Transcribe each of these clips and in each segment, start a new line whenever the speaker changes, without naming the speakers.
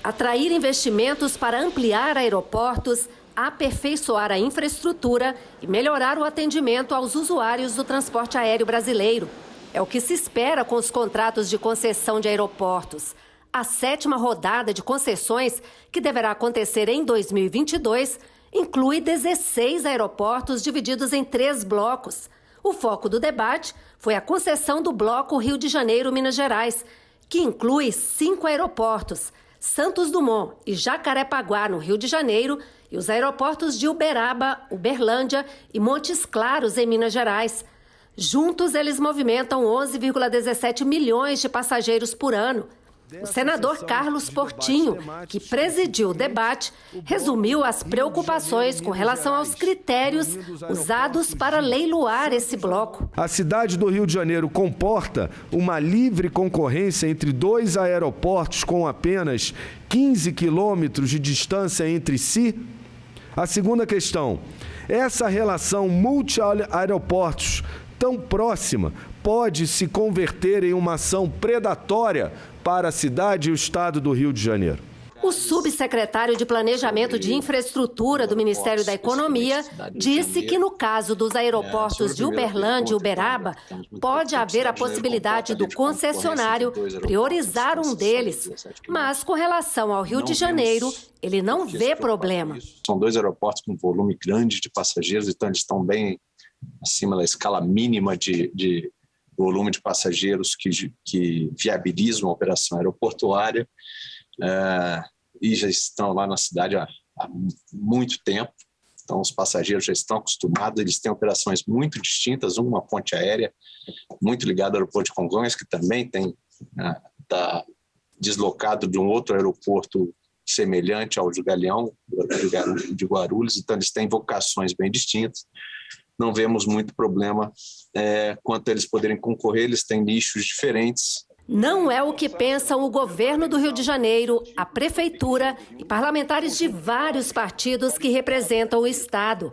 Atrair investimentos para ampliar aeroportos, aperfeiçoar a infraestrutura e melhorar o atendimento aos usuários do transporte aéreo brasileiro. É o que se espera com os contratos de concessão de aeroportos. A 7ª rodada de concessões, que deverá acontecer em 2022, inclui 16 aeroportos divididos em 3 blocos. O foco do debate foi a concessão do bloco Rio de Janeiro-Minas Gerais, que inclui 5 aeroportos, Santos Dumont e Jacarepaguá, no Rio de Janeiro, e os aeroportos de Uberaba, Uberlândia e Montes Claros, em Minas Gerais. Juntos, eles movimentam 11,17 milhões de passageiros por ano. O senador Carlos Portinho, que presidiu o debate, resumiu as preocupações com relação aos critérios usados para leiloar esse bloco.
A cidade do Rio de Janeiro comporta uma livre concorrência entre 2 aeroportos com apenas 15 quilômetros de distância entre si? A segunda questão, essa relação multi-aeroportos tão próxima pode se converter em uma ação predatória para a cidade e o estado do Rio de Janeiro?
O subsecretário de Planejamento de Infraestrutura do Ministério da Economia disse que, no caso dos aeroportos de Uberlândia e Uberaba, pode haver a possibilidade do concessionário priorizar um deles. Mas, com relação ao Rio de Janeiro, ele não vê problema.
São 2 aeroportos com volume grande de passageiros, então eles estão bem acima da escala mínima de volume de passageiros que viabilizam a operação aeroportuária. E já estão lá na cidade há muito tempo, então os passageiros já estão acostumados, eles têm operações muito distintas, uma ponte aérea muito ligada ao aeroporto de Congonhas, que também está deslocado de um outro aeroporto semelhante ao de Galeão, de Guarulhos, então eles têm vocações bem distintas. Não vemos muito problema quanto a eles poderem concorrer, eles têm nichos diferentes.
Não é o que pensam o governo do Rio de Janeiro, a prefeitura e parlamentares de vários partidos que representam o estado.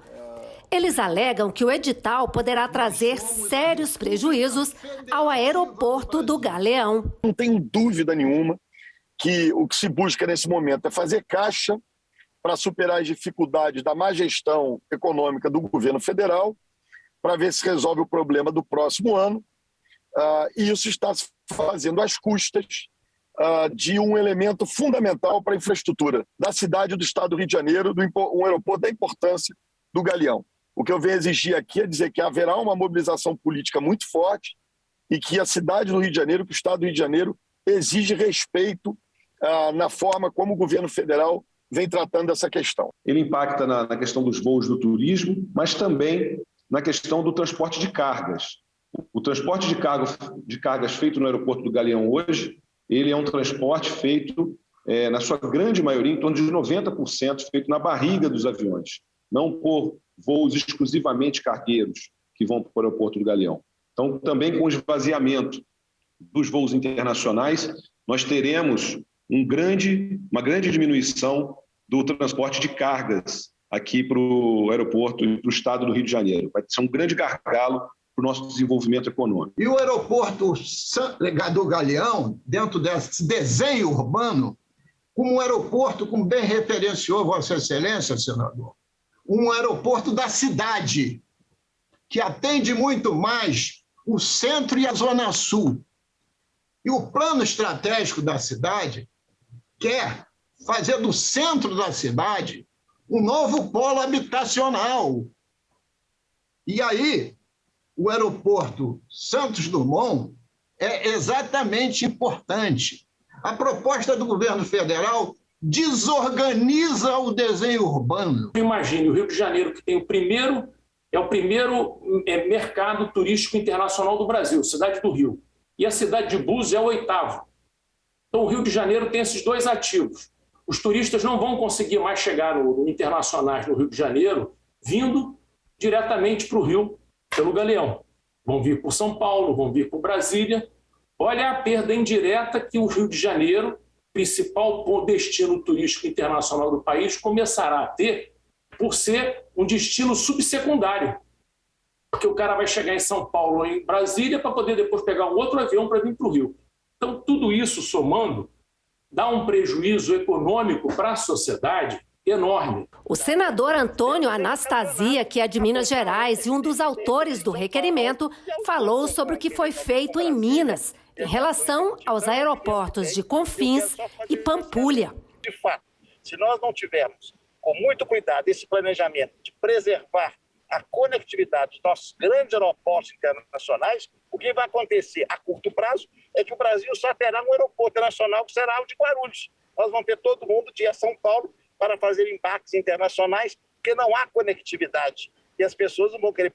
Eles alegam que o edital poderá trazer sérios prejuízos ao aeroporto do Galeão.
Não tenho dúvida nenhuma que o que se busca nesse momento é fazer caixa para superar as dificuldades da má gestão econômica do governo federal, para ver se resolve o problema do próximo ano. E isso está se fazendo às custas de um elemento fundamental para a infraestrutura da cidade do estado do Rio de Janeiro, um aeroporto da importância do Galeão. O que eu venho exigir aqui é dizer que haverá uma mobilização política muito forte e que a cidade do Rio de Janeiro, que o estado do Rio de Janeiro, exige respeito na forma como o governo federal vem tratando essa questão.
Ele impacta na questão dos voos do turismo, mas também na questão do transporte de cargas. O transporte de cargas feito no aeroporto do Galeão hoje, ele é um transporte feito, na sua grande maioria, em torno de 90%, feito na barriga dos aviões, não por voos exclusivamente cargueiros que vão para o aeroporto do Galeão. Então, também com o esvaziamento dos voos internacionais, nós teremos uma grande diminuição do transporte de cargas aqui para o aeroporto e para o estado do Rio de Janeiro. Vai ser um grande gargalo para o nosso desenvolvimento econômico.
E o aeroporto do Galeão, dentro desse desenho urbano, como um aeroporto, como bem referenciou Vossa Excelência, senador, um aeroporto da cidade, que atende muito mais o centro e a zona sul. E o plano estratégico da cidade quer fazer do centro da cidade um novo polo habitacional. E aí, o aeroporto Santos Dumont é exatamente importante. A proposta do governo federal desorganiza o desenho urbano.
Imagine o Rio de Janeiro, que tem o primeiro mercado turístico internacional do Brasil, cidade do Rio. E a cidade de Búzios é o 8º. Então, o Rio de Janeiro tem esses 2 ativos. Os turistas não vão conseguir mais chegar no internacionais no Rio de Janeiro vindo diretamente para o Rio pelo Galeão. Vão vir por São Paulo, vão vir por Brasília. Olha a perda indireta que o Rio de Janeiro, principal destino turístico internacional do país, começará a ter por ser um destino subsecundário. Porque o cara vai chegar em São Paulo ou em Brasília para poder depois pegar um outro avião para vir para o Rio. Então, tudo isso somando dá um prejuízo econômico para a sociedade enorme.
O senador Antônio Anastasia, que é de Minas Gerais e um dos autores do requerimento, falou sobre o que foi feito em Minas em relação aos aeroportos de Confins e Pampulha.
De fato, se nós não tivermos com muito cuidado esse planejamento de preservar a conectividade dos nossos grandes aeroportos internacionais, o que vai acontecer a curto prazo é que o Brasil só terá um aeroporto internacional que será o de Guarulhos. Nós vamos ter todo mundo de ir a São Paulo para fazer embarques internacionais, porque não há conectividade. E as pessoas não vão querer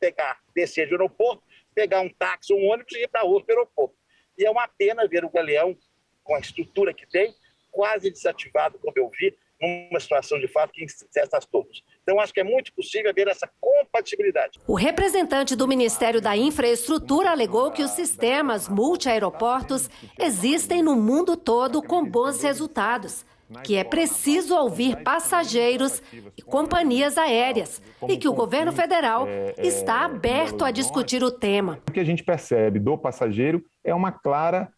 descer do aeroporto, pegar um táxi ou um ônibus e ir para outro aeroporto. E é uma pena ver o Galeão, com a estrutura que tem, quase desativado, como eu vi, numa situação de fato que incessa todos. Então, acho que é muito possível haver essa compatibilidade.
O representante do Ministério da Infraestrutura alegou que os sistemas multi-aeroportos existem no mundo todo com bons resultados, que é preciso ouvir passageiros e companhias aéreas e que o governo federal está aberto a discutir o tema.
O que a gente percebe do passageiro é uma clara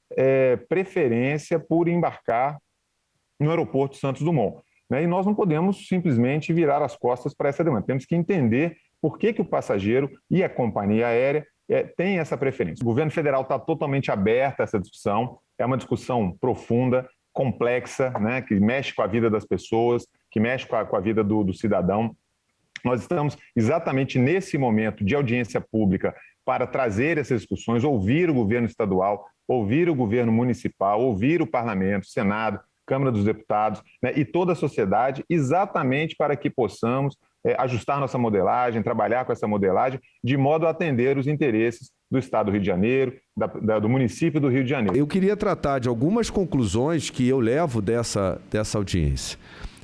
preferência por embarcar no aeroporto Santos Dumont. E nós não podemos simplesmente virar as costas para essa demanda. Temos que entender por que o passageiro e a companhia aérea têm essa preferência. O governo federal está totalmente aberto a essa discussão. É uma discussão profunda, complexa, né, que mexe com a vida das pessoas, que mexe com a vida do cidadão. Nós estamos exatamente nesse momento de audiência pública para trazer essas discussões, ouvir o governo estadual, ouvir o governo municipal, ouvir o parlamento, o Senado, Câmara dos Deputados, né, e toda a sociedade, exatamente para que possamos ajustar nossa modelagem, trabalhar com essa modelagem, de modo a atender os interesses do Estado do Rio de Janeiro, do município do Rio de Janeiro.
Eu queria tratar de algumas conclusões que eu levo dessa audiência.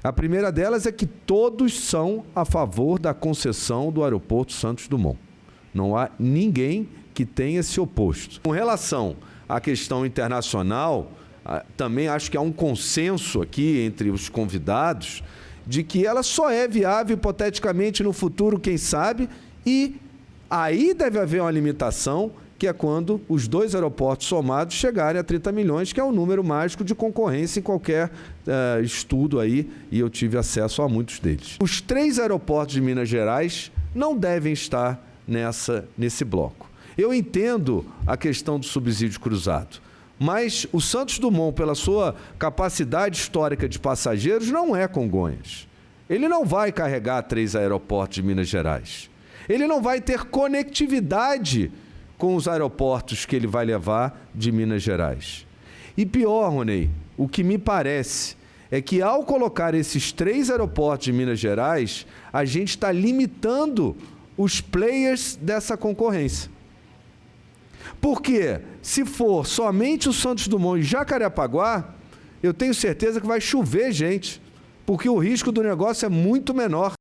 A primeira delas é que todos são a favor da concessão do aeroporto Santos Dumont. Não há ninguém que tenha se oposto. Com relação à questão internacional, também acho que há um consenso aqui entre os convidados de que ela só é viável hipoteticamente no futuro, quem sabe, e aí deve haver uma limitação, que é quando os dois aeroportos somados chegarem a 30 milhões, que é o número mágico de concorrência em qualquer estudo aí, e eu tive acesso a muitos deles. Os 3 aeroportos de Minas Gerais não devem estar nesse bloco. Eu entendo a questão do subsídio cruzado, mas o Santos Dumont, pela sua capacidade histórica de passageiros, não é Congonhas. Ele não vai carregar 3 aeroportos de Minas Gerais. Ele não vai ter conectividade com os aeroportos que ele vai levar de Minas Gerais. E pior, Ronei, o que me parece é que ao colocar esses 3 aeroportos de Minas Gerais, a gente está limitando os players dessa concorrência. Porque se for somente o Santos Dumont e Jacarepaguá, eu tenho certeza que vai chover gente, porque o risco do negócio é muito menor.